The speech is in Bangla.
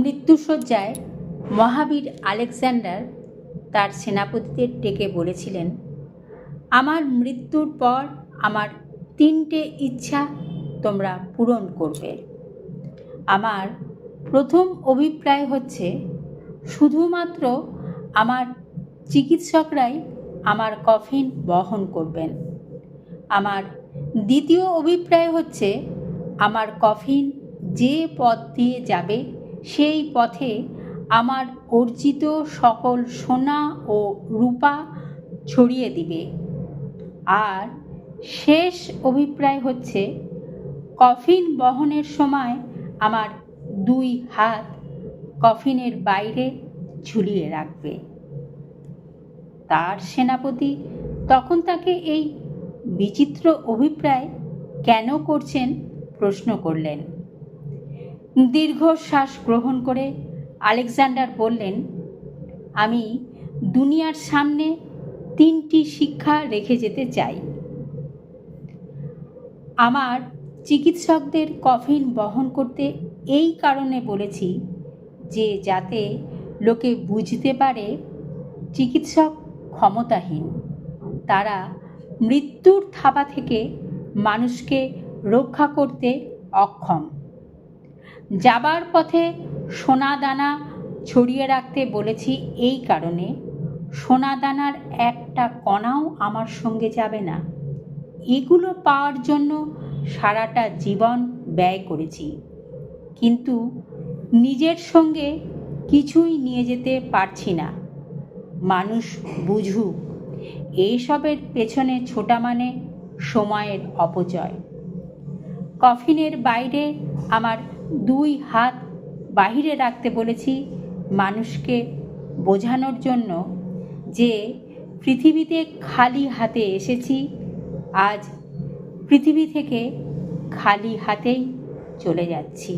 মৃত্যুশয্যায় মহাবীর আলেকজান্ডার তার সেনাপতিদের ডেকে বলেছিলেন, আমার মৃত্যুর পর আমার 3টে ইচ্ছা তোমরা পূরণ করবে। আমার প্রথম অভিপ্রায় হচ্ছে শুধুমাত্র আমার চিকিৎসকরাই আমার কফিন বহন করবেন। আমার দ্বিতীয় অভিপ্রায় হচ্ছে আমার কফিন যে পথ দিয়ে যাবে সেই পথে আমার অর্জিত সকল সোনা ও রূপা ছড়িয়ে দিবে। আর শেষ অভিপ্রায় হচ্ছে কফিন বহনের সময় আমার 2 হাত কফিনের বাইরে ঝুলিয়ে রাখবে। তার সেনাপতি তখন তাকে এই বিচিত্র অভিপ্রায় কেন করছেন প্রশ্ন করলেন। দীর্ঘশ্বাস গ্রহণ করে আলেকজান্ডার বললেন, আমি দুনিয়ার সামনে 3টি শিক্ষা রেখে যেতে চাই। আমার চিকিৎসকদের কফিন বহন করতে এই কারণে বলেছি যে যাতে লোকে বুঝতে পারে চিকিৎসক ক্ষমতাহীন, তারা মৃত্যুর থাবা থেকে মানুষকে রক্ষা করতে অক্ষম। যাবার পথে সোনা দানা ছড়িয়ে রাখতে বলেছি এই কারণে, সোনা দানার একটা কণাও আমার সঙ্গে যাবে না। এগুলো পাওয়ার জন্য সারাটা জীবন ব্যয় করেছি, কিন্তু নিজের সঙ্গে কিছুই নিয়ে যেতে পারছি না। মানুষ বুঝুক, এইসবের পেছনে ছোটা মানে সময়ের অপচয়। কফিনের বাইরে আমার 2 হাত বাহিরে রাখতে বলেছি মানুষকে বোঝানোর জন্য যে পৃথিবীতে খালি হাতে এসেছি, আজ পৃথিবী থেকে খালি হাতেই চলে যাচ্ছি।